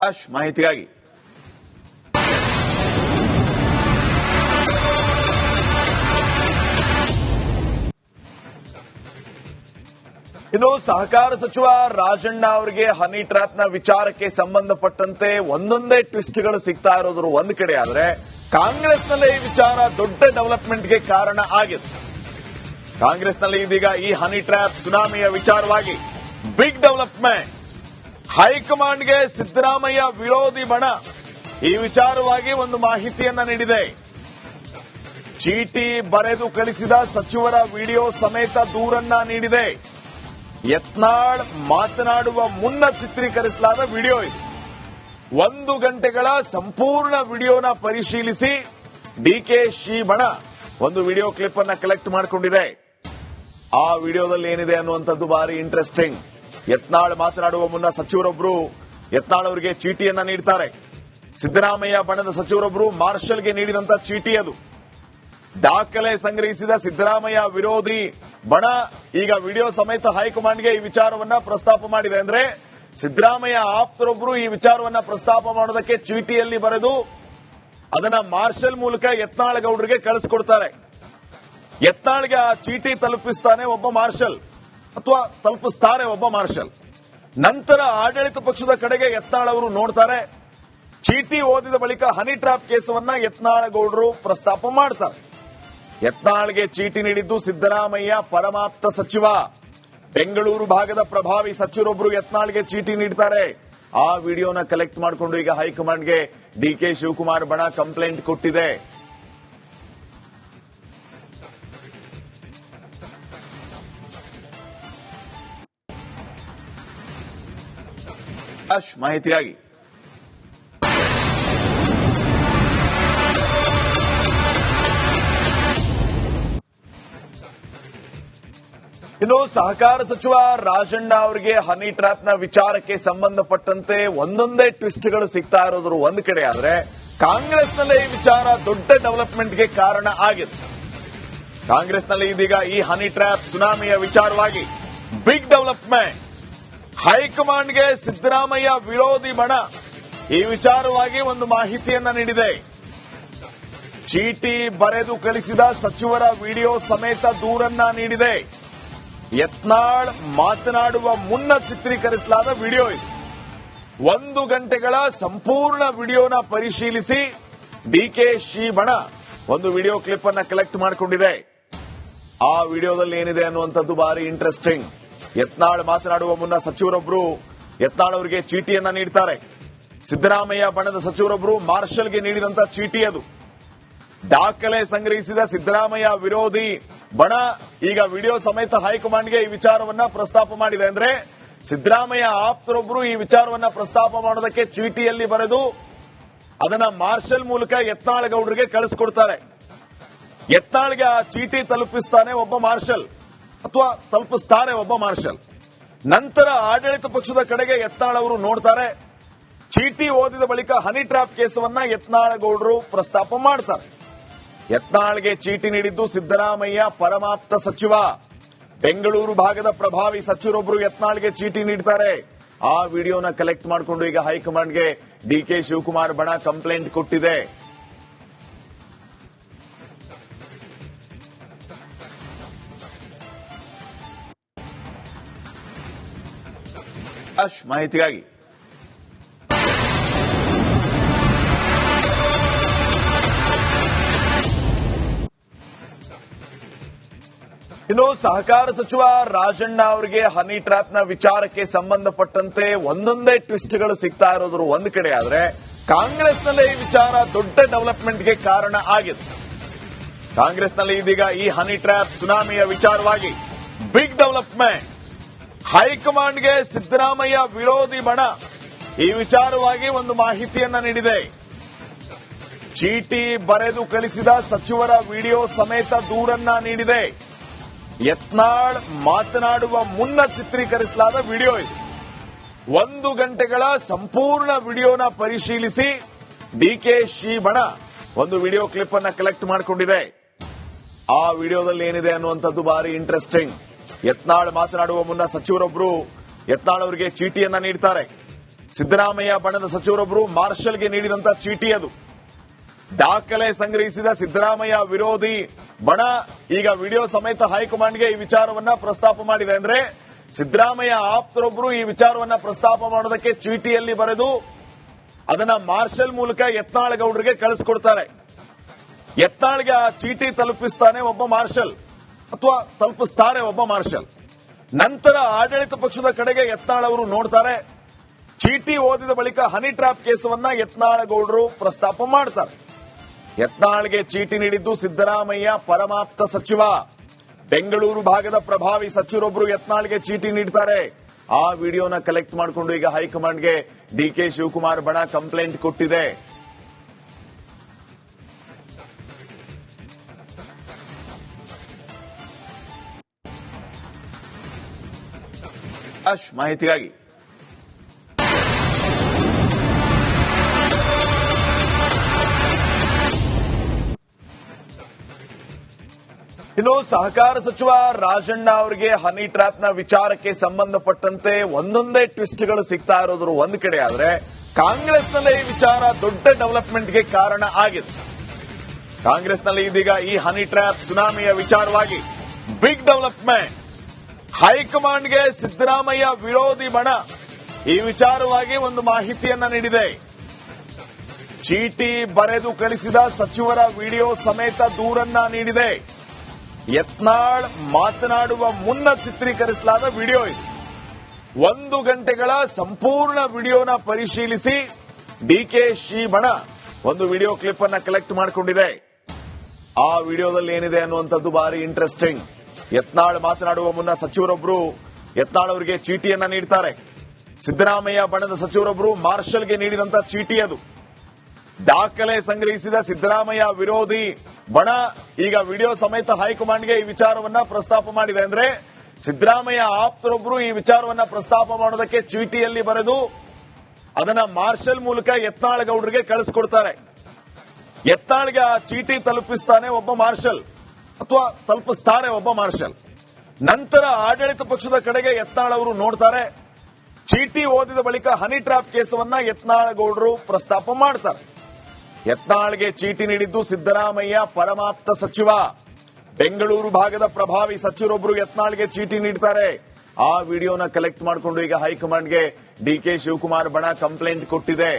ಮಾಹಿತಿಗಾಗಿ ಇನ್ನು ಸಹಕಾರ ಸಚಿವ ರಾಜಣ್ಣ ಅವರಿಗೆ ಹನಿ ಟ್ರ್ಯಾಪ್ ನ ವಿಚಾರಕ್ಕೆ ಸಂಬಂಧಪಟ್ಟಂತೆ ಒಂದೊಂದೇ ಟ್ವಿಸ್ಟ್ಗಳು ಸಿಗ್ತಾ ಇರೋದ್ರ ಒಂದ್ ಕಡೆ ಆದ್ರೆ ಕಾಂಗ್ರೆಸ್ನಲ್ಲೇ ಈ ವಿಚಾರ ದೊಡ್ಡ ಡೆವಲಪ್ಮೆಂಟ್ಗೆ ಕಾರಣ ಆಗಿದೆ. ಕಾಂಗ್ರೆಸ್ನಲ್ಲಿ ಇದೀಗ ಈ ಹನಿ ಟ್ರ್ಯಾಪ್ ಸುನಾಮಿಯ ವಿಚಾರವಾಗಿ ಬಿಗ್ ಡೆವಲಪ್ಮೆಂಟ್. ಹೈಕಮಾಂಡ್ಗೆ ಸಿದ್ದರಾಮಯ್ಯ ವಿರೋಧಿ ಬಣ ಈ ವಿಚಾರವಾಗಿ ಒಂದು ಮಾಹಿತಿಯನ್ನ ನೀಡಿದೆ. ಚೀಟಿ ಬರೆದು ಕಳಿಸಿದ ಸಚಿವರ ವಿಡಿಯೋ ಸಮೇತ ದೂರನ್ನ ನೀಡಿದೆ. ಯತ್ನಾಳ್ ಮಾತನಾಡುವ ಮುನ್ನ ಚಿತ್ರೀಕರಿಸಲಾದ ವಿಡಿಯೋ ಇದು. 1 ಗಂಟೆಗಳ ಸಂಪೂರ್ಣ ವಿಡಿಯೋನ ಪರಿಶೀಲಿಸಿ ಡಿಕೆಶಿ ಬಣ ಒಂದು ವಿಡಿಯೋ ಕ್ಲಿಪ್ ಅನ್ನ ಕಲೆಕ್ಟ್ ಮಾಡಿಕೊಂಡಿದೆ. ಆ ವಿಡಿಯೋದಲ್ಲಿ ಏನಿದೆ ಅನ್ನುವಂಥದ್ದು ಬಾರಿ ಇಂಟ್ರೆಸ್ಟಿಂಗ್. ಯತ್ನಾಳ್ ಮಾತನಾಡುವ ಮುನ್ನ ಸಚಿವರೊಬ್ಬರು ಯತ್ನಾಳ್ ಅವರಿಗೆ ಚೀಟಿಯನ್ನ ನೀಡ್ತಾರೆ. ಸಿದ್ದರಾಮಯ್ಯ ಬಣದ ಸಚಿವರೊಬ್ಬರು ಮಾರ್ಷಲ್ಗೆ ನೀಡಿದಂತ ಚೀಟಿ ಅದು. ದಾಖಲೆ ಸಂಗ್ರಹಿಸಿದ ಸಿದ್ದರಾಮಯ್ಯ ವಿರೋಧಿ ಬಣ ಈಗ ವಿಡಿಯೋ ಸಮೇತ ಹೈಕಮಾಂಡ್ಗೆ ಈ ವಿಚಾರವನ್ನ ಪ್ರಸ್ತಾಪ ಮಾಡಿದೆ. ಅಂದ್ರೆ ಸಿದ್ದರಾಮಯ್ಯ ಆಪ್ತರೊಬ್ಬರು ಈ ವಿಚಾರವನ್ನ ಪ್ರಸ್ತಾಪ ಮಾಡೋದಕ್ಕೆ ಚೀಟಿಯಲ್ಲಿ ಬರೆದು ಅದನ್ನ ಮಾರ್ಷಲ್ ಮೂಲಕ ಯತ್ನಾಳ್ ಗೌಡರಿಗೆ ಕಳಿಸ್ಕೊಡ್ತಾರೆ. ಯತ್ನಾಳ್ಗೆ ಆ ಚೀಟಿ ತಲುಪಿಸ್ತಾನೆ ಒಬ್ಬ ಮಾರ್ಷಲ್ ಅಥವಾ ತಲುಪಿಸ್ತಾರೆ ಒಬ್ಬ ಮಾರ್ಷಲ್. ನಂತರ ಆಡಳಿತ ಪಕ್ಷದ ಕಡೆಗೆ ಯತ್ನಾಳ್ ಅವರು ನೋಡ್ತಾರೆ. ಚೀಟಿ ಓದಿದ ಬಳಿಕ ಹನಿ ಟ್ರ್ಯಾಪ್ ಕೇಸವನ್ನ ಯತ್ನಾಳ್ ಗೌಡರು ಪ್ರಸ್ತಾಪ ಮಾಡ್ತಾರೆ. ಯತ್ನಾಳ್ಗೆ ಚೀಟಿ ನೀಡಿದ್ದು ಸಿದ್ದರಾಮಯ್ಯ ಪರಮಾಪ್ತ ಸಚಿವ. ಬೆಂಗಳೂರು ಭಾಗದ ಪ್ರಭಾವಿ ಸಚಿವರೊಬ್ಬರು ಯತ್ನಾಳ್ಗೆ ಚೀಟಿ ನೀಡ್ತಾರೆ. ಆ ವಿಡಿಯೋನ ಕಲೆಕ್ಟ್ ಮಾಡಿಕೊಂಡು ಈಗ ಹೈಕಮಾಂಡ್ಗೆ ಡಿಕೆ ಶಿವಕುಮಾರ್ ಬಣ ಕಂಪ್ಲೇಂಟ್ ಕೊಟ್ಟಿದೆ. ಮಾಹಿತಿಯಾಗಿ ಇನ್ನು ಸಹಕಾರ ಸಚಿವ ರಾಜಣ್ಣ ಅವರಿಗೆ ಹನಿ ಟ್ರ್ಯಾಪ್ ನ ವಿಚಾರಕ್ಕೆ ಸಂಬಂಧಪಟ್ಟಂತೆ ಒಂದೊಂದೇ ಟ್ವಿಸ್ಟ್ಗಳು ಸಿಗ್ತಾ ಇರೋದ್ರ ಒಂದ್ ಕಡೆ ಆದ್ರೆ ಕಾಂಗ್ರೆಸ್ನಲ್ಲೇ ಈ ವಿಚಾರ ದೊಡ್ಡ ಡೆವಲಪ್ಮೆಂಟ್ಗೆ ಕಾರಣ ಆಗಿದೆ. ಕಾಂಗ್ರೆಸ್ನಲ್ಲಿ ಇದೀಗ ಈ ಹನಿ ಟ್ರ್ಯಾಪ್ ಸುನಾಮಿಯ ವಿಚಾರವಾಗಿ ಬಿಗ್ ಡೆವಲಪ್ಮೆಂಟ್. ಹೈಕಮಾಂಡ್ಗೆ ಸಿದ್ದರಾಮಯ್ಯ ವಿರೋಧಿ ಬಣ ಈ ವಿಚಾರವಾಗಿ ಒಂದು ಮಾಹಿತಿಯನ್ನ ನೀಡಿದೆ. ಚೀಟಿ ಬರೆದು ಕಳಿಸಿದ ಸಚಿವರ ವಿಡಿಯೋ ಸಮೇತ ದೂರನ್ನ ನೀಡಿದೆ. ಯತ್ನಾಳ್ ಮಾತನಾಡುವ ಮುನ್ನ ಚಿತ್ರೀಕರಿಸಲಾದ ವಿಡಿಯೋ ಇದು. 1 ಗಂಟೆಗಳ ಸಂಪೂರ್ಣ ವಿಡಿಯೋನ ಪರಿಶೀಲಿಸಿ ಡಿಕೆಶಿ ಬಣ ಒಂದು ವಿಡಿಯೋ ಕ್ಲಿಪ್ ಅನ್ನ ಕಲೆಕ್ಟ್ ಮಾಡಿಕೊಂಡಿದೆ. ಆ ವಿಡಿಯೋದಲ್ಲಿ ಏನಿದೆ ಅನ್ನುವಂಥದ್ದು ಬಾರಿ ಇಂಟ್ರೆಸ್ಟಿಂಗ್. ಯತ್ನಾಳ್ ಮಾತನಾಡುವ ಮುನ್ನ ಸಚಿವರೊಬ್ಬರು ಯತ್ನಾಳ್ ಅವರಿಗೆ ಚೀಟಿಯನ್ನ ನೀಡ್ತಾರೆ. ಸಿದ್ದರಾಮಯ್ಯ ಬಣದ ಸಚಿವರೊಬ್ಬರು ಮಾರ್ಷಲ್ಗೆ ನೀಡಿದಂತ ಚೀಟಿ ಅದು. ದಾಖಲೆ ಸಂಗ್ರಹಿಸಿದ ಸಿದ್ದರಾಮಯ್ಯ ವಿರೋಧಿ ಬಣ ಈಗ ವಿಡಿಯೋ ಸಮೇತ ಹೈಕಮಾಂಡ್ಗೆ ಈ ವಿಚಾರವನ್ನ ಪ್ರಸ್ತಾಪ ಮಾಡಿದೆ. ಅಂದ್ರೆ ಸಿದ್ದರಾಮಯ್ಯ ಆಪ್ತರೊಬ್ಬರು ಈ ವಿಚಾರವನ್ನ ಪ್ರಸ್ತಾಪ ಮಾಡೋದಕ್ಕೆ ಚೀಟಿಯಲ್ಲಿ ಬರೆದು ಅದನ್ನ ಮಾರ್ಷಲ್ ಮೂಲಕ ಯತ್ನಾಳ್ ಗೌಡರಿಗೆ ಕಳಿಸ್ಕೊಡ್ತಾರೆ. ಯತ್ನಾಳ್ಗೆ ಆ ಚೀಟಿ ತಲುಪಿಸ್ತಾನೆ ಒಬ್ಬ ಮಾರ್ಷಲ್ ಅಥವಾ ತಲುಪಿಸ್ತಾರೆ ಒಬ್ಬ ಮಾರ್ಷಲ್. ನಂತರ ಆಡಳಿತ ಪಕ್ಷದ ಕಡೆಗೆ ಯತ್ನಾಳ್ ಅವರು ನೋಡ್ತಾರೆ. ಚೀಟಿ ಓದಿದ ಬಳಿಕ ಹನಿ ಟ್ರ್ಯಾಪ್ ಕೇಸವನ್ನ ಯತ್ನಾಳ್ ಗೌಡರು ಪ್ರಸ್ತಾಪ ಮಾಡ್ತಾರೆ. ಯತ್ನಾಳ್ಗೆ ಚೀಟಿ ನೀಡಿದ್ದು ಸಿದ್ದರಾಮಯ್ಯ ಪರಮಾಪ್ತ ಸಚಿವ. ಬೆಂಗಳೂರು ಭಾಗದ ಪ್ರಭಾವಿ ಸಚಿವರೊಬ್ಬರು ಯತ್ನಾಳ್ಗೆ ಚೀಟಿ ನೀಡ್ತಾರೆ. ಆ ವಿಡಿಯೋನ ಕಲೆಕ್ಟ್ ಮಾಡಿಕೊಂಡು ಈಗ ಹೈಕಮಾಂಡ್ಗೆ ಡಿಕೆ ಶಿವಕುಮಾರ್ ಬಣ ಕಂಪ್ಲೇಂಟ್ ಕೊಟ್ಟಿದೆ. ಮಾಹಿತಿಗಾಗಿ ಇನ್ನು ಸಹಕಾರ ಸಚಿವ ರಾಜಣ್ಣ ಅವರಿಗೆ ಹನಿ ಟ್ರ್ಯಾಪ್ ನ ವಿಚಾರಕ್ಕೆ ಸಂಬಂಧಪಟ್ಟಂತೆ ಒಂದೊಂದೇ ಟ್ವಿಸ್ಟ್ಗಳು ಸಿಗ್ತಾ ಇರೋದ್ರ ಒಂದ್ ಕಡೆ ಆದ್ರೆ ಕಾಂಗ್ರೆಸ್ನಲ್ಲೇ ಈ ವಿಚಾರ ದೊಡ್ಡ ಡೆವಲಪ್ಮೆಂಟ್ಗೆ ಕಾರಣ ಆಗಿದೆ. ಕಾಂಗ್ರೆಸ್ನಲ್ಲಿ ಇದೀಗ ಈ ಹನಿ ಟ್ರ್ಯಾಪ್ ಸುನಾಮಿಯ ವಿಚಾರವಾಗಿ ಬಿಗ್ ಡೆವಲಪ್ಮೆಂಟ್. ಹೈಕಮಾಂಡ್ಗೆ ಸಿದ್ದರಾಮಯ್ಯ ವಿರೋಧಿ ಬಣ ಈ ವಿಚಾರವಾಗಿ ಒಂದು ಮಾಹಿತಿಯನ್ನ ನೀಡಿದೆ. ಚೀಟಿ ಬರೆದು ಕಳಿಸಿದ ಸಚಿವರ ವಿಡಿಯೋ ಸಮೇತ ದೂರನ್ನ ನೀಡಿದೆ. ಯತ್ನಾಳ್ ಮಾತನಾಡುವ ಮುನ್ನ ಚಿತ್ರೀಕರಿಸಲಾದ ವಿಡಿಯೋ ಇದು. 1 ಗಂಟೆಗಳ ಸಂಪೂರ್ಣ ವಿಡಿಯೋನ ಪರಿಶೀಲಿಸಿ ಡಿಕೆಶಿ ಬಣ ಒಂದು ವಿಡಿಯೋ ಕ್ಲಿಪ್ ಅನ್ನ ಕಲೆಕ್ಟ್ ಮಾಡಿಕೊಂಡಿದೆ. ಆ ವಿಡಿಯೋದಲ್ಲಿ ಏನಿದೆ ಅನ್ನುವಂಥದ್ದು ಬಾರಿ ಇಂಟ್ರೆಸ್ಟಿಂಗ್. ಯತ್ನಾಳ್ ಮಾತನಾಡುವ ಮುನ್ನ ಸಚಿವರೊಬ್ಬರು ಯತ್ನಾಳ್ ಅವರಿಗೆ ಚೀಟಿಯನ್ನ ನೀಡ್ತಾರೆ. ಸಿದ್ದರಾಮಯ್ಯ ಬಣದ ಸಚಿವರೊಬ್ಬರು ಮಾರ್ಷಲ್ಗೆ ನೀಡಿದಂತ ಚೀಟಿ ಅದು. ದಾಖಲೆ ಸಂಗ್ರಹಿಸಿದ ಸಿದ್ದರಾಮಯ್ಯ ವಿರೋಧಿ ಬಣ ಈಗ ವಿಡಿಯೋ ಸಮೇತ ಹೈಕಮಾಂಡ್ಗೆ ಈ ವಿಚಾರವನ್ನ ಪ್ರಸ್ತಾಪ ಮಾಡಿದೆ. ಅಂದ್ರೆ ಸಿದ್ದರಾಮಯ್ಯ ಆಪ್ತರೊಬ್ಬರು ಈ ವಿಚಾರವನ್ನ ಪ್ರಸ್ತಾಪ ಮಾಡೋದಕ್ಕೆ ಚೀಟಿಯಲ್ಲಿ ಬರೆದು ಅದನ್ನ ಮಾರ್ಷಲ್ ಮೂಲಕ ಯತ್ನಾಳ್ ಗೌಡರಿಗೆ ಕಳಿಸ್ಕೊಡ್ತಾರೆ. ಯತ್ನಾಳ್ಗೆ ಆ ಚೀಟಿ ತಲುಪಿಸ್ತಾನೆ ಒಬ್ಬ ಮಾರ್ಷಲ್ ಅಥವಾ ತಲುಪಿಸ್ತಾರೆ ಒಬ್ಬ ಮಾರ್ಷಲ್. ನಂತರ ಆಡಳಿತ ಪಕ್ಷದ ಕಡೆಗೆ ಯತ್ನಾಳ್ ಅವರು ನೋಡ್ತಾರೆ. ಚೀಟಿ ಓದಿದ ಬಳಿಕ ಹನಿ ಟ್ರ್ಯಾಪ್ ಕೇಸವನ್ನ ಯತ್ನಾಳ್ ಗೌಡರು ಪ್ರಸ್ತಾಪ ಮಾಡ್ತಾರೆ. ಯತ್ನಾಳ್ಗೆ ಚೀಟಿ ನೀಡಿದ್ದು ಸಿದ್ದರಾಮಯ್ಯ ಪರಮಾಪ್ತ ಸಚಿವ. ಬೆಂಗಳೂರು ಭಾಗದ ಪ್ರಭಾವಿ ಸಚಿವರೊಬ್ಬರು ಯತ್ನಾಳ್ಗೆ ಚೀಟಿ ನೀಡ್ತಾರೆ. ಆ ವಿಡಿಯೋನ ಕಲೆಕ್ಟ್ ಮಾಡಿಕೊಂಡು ಈಗ ಹೈಕಮಾಂಡ್ಗೆ ಡಿಕೆ ಶಿವಕುಮಾರ್ ಬಣ ಕಂಪ್ಲೇಂಟ್ ಕೊಟ್ಟಿದೆ. ಮಾಹಿತಿಗಾಗಿ ಇನ್ನು ಸಹಕಾರ ಸಚಿವ ರಾಜಣ್ಣ ಅವರಿಗೆ ಹನಿ ಟ್ರ್ಯಾಪ್ ನ ವಿಚಾರಕ್ಕೆ ಸಂಬಂಧಪಟ್ಟಂತೆ ಒಂದೊಂದೇ ಟ್ವಿಸ್ಟ್ಗಳು ಸಿಗ್ತಾ ಇರೋದ್ರ ಒಂದ್ ಕಡೆ ಆದ್ರೆ ಕಾಂಗ್ರೆಸ್ನಲ್ಲೇ ಈ ವಿಚಾರ ದೊಡ್ಡ ಡೆವಲಪ್ಮೆಂಟ್ಗೆ ಕಾರಣ ಆಗಿದೆ. ಕಾಂಗ್ರೆಸ್ನಲ್ಲಿ ಇದೀಗ ಈ ಹನಿ ಟ್ರ್ಯಾಪ್ ಸುನಾಮಿಯ ವಿಚಾರವಾಗಿ ಬಿಗ್ ಡೆವಲಪ್ಮೆಂಟ್. ಹೈಕಮಾಂಡ್ಗೆ ಸಿದ್ದರಾಮಯ್ಯ ವಿರೋಧಿ ಬಣ ಈ ವಿಚಾರವಾಗಿ ಒಂದು ಮಾಹಿತಿಯನ್ನ ನೀಡಿದೆ. ಚೀಟಿ ಬರೆದು ಕಳಿಸಿದ ಸಚಿವರ ವಿಡಿಯೋ ಸಮೇತ ದೂರನ್ನ ನೀಡಿದೆ. ಯತ್ನಾಳ್ ಮಾತನಾಡುವ ಮುನ್ನ ಚಿತ್ರೀಕರಿಸಲಾದ ವಿಡಿಯೋ ಇದು. 1 ಗಂಟೆಗಳ ಸಂಪೂರ್ಣ ವಿಡಿಯೋನ ಪರಿಶೀಲಿಸಿ ಡಿಕೆಶಿ ಬಣ ಒಂದು ವಿಡಿಯೋ ಕ್ಲಿಪ್ ಅನ್ನ ಕಲೆಕ್ಟ್ ಮಾಡಿಕೊಂಡಿದೆ. ಆ ವಿಡಿಯೋದಲ್ಲಿ ಏನಿದೆ ಅನ್ನುವಂಥದ್ದು ಬಾರಿ ಇಂಟ್ರೆಸ್ಟಿಂಗ್. ಯತ್ನಾಳ್ ಮಾತನಾಡುವ ಮುನ್ನ ಸಚಿವರೊಬ್ಬರು ಯತ್ನಾಳ್ ಅವರಿಗೆ ಚೀಟಿಯನ್ನ ನೀಡ್ತಾರೆ. ಸಿದ್ದರಾಮಯ್ಯ ಬಣದ ಸಚಿವರೊಬ್ಬರು ಮಾರ್ಷಲ್ಗೆ ನೀಡಿದಂತ ಚೀಟಿ ಅದು. ದಾಖಲೆ ಸಂಗ್ರಹಿಸಿದ ಸಿದ್ದರಾಮಯ್ಯ ವಿರೋಧಿ ಬಣ ಈಗ ವಿಡಿಯೋ ಸಮೇತ ಹೈಕಮಾಂಡ್ಗೆ ಈ ವಿಚಾರವನ್ನ ಪ್ರಸ್ತಾಪ ಮಾಡಿದೆ. ಅಂದ್ರೆ ಸಿದ್ದರಾಮಯ್ಯ ಆಪ್ತರೊಬ್ಬರು ಈ ವಿಚಾರವನ್ನ ಪ್ರಸ್ತಾಪ ಮಾಡೋದಕ್ಕೆ ಚೀಟಿಯಲ್ಲಿ ಬರೆದು ಅದನ್ನ ಮಾರ್ಷಲ್ ಮೂಲಕ ಯತ್ನಾಳ್ ಗೌಡರಿಗೆ ಕಳಿಸ್ಕೊಡ್ತಾರೆ. ಯತ್ನಾಳ್ಗೆ ಆ ಚೀಟಿ ತಲುಪಿಸ್ತಾನೆ ಒಬ್ಬ ಮಾರ್ಷಲ್ ಅಥವಾ ತಲುಪಿಸ್ತಾರೆ ಒಬ್ಬ ಮಾರ್ಷಲ್. ನಂತರ ಆಡಳಿತ ಪಕ್ಷದ ಕಡೆಗೆ ಯತ್ನಾಳ್ ಅವರು ನೋಡ್ತಾರೆ. ಚೀಟಿ ಓದಿದ ಬಳಿಕ ಹನಿ ಟ್ರ್ಯಾಪ್ ಕೇಸವನ್ನ ಯತ್ನಾಳ್ ಗೌಡರು ಪ್ರಸ್ತಾಪ ಮಾಡ್ತಾರೆ. ಯತ್ನಾಳ್ಗೆ ಚೀಟಿ ನೀಡಿದ್ದು ಸಿದ್ದರಾಮಯ್ಯ ಪರಮಾಪ್ತ ಸಚಿವ. ಬೆಂಗಳೂರು ಭಾಗದ ಪ್ರಭಾವಿ ಸಚಿವರೊಬ್ಬರು ಯತ್ನಾಳ್ಗೆ ಚೀಟಿ ನೀಡ್ತಾರೆ. ಆ ವಿಡಿಯೋನ ಕಲೆಕ್ಟ್ ಮಾಡಿಕೊಂಡು ಈಗ ಹೈಕಮಾಂಡ್ಗೆ ಡಿಕೆ ಶಿವಕುಮಾರ್ ಬಣ ಕಂಪ್ಲೇಂಟ್ ಕೊಟ್ಟಿದೆ.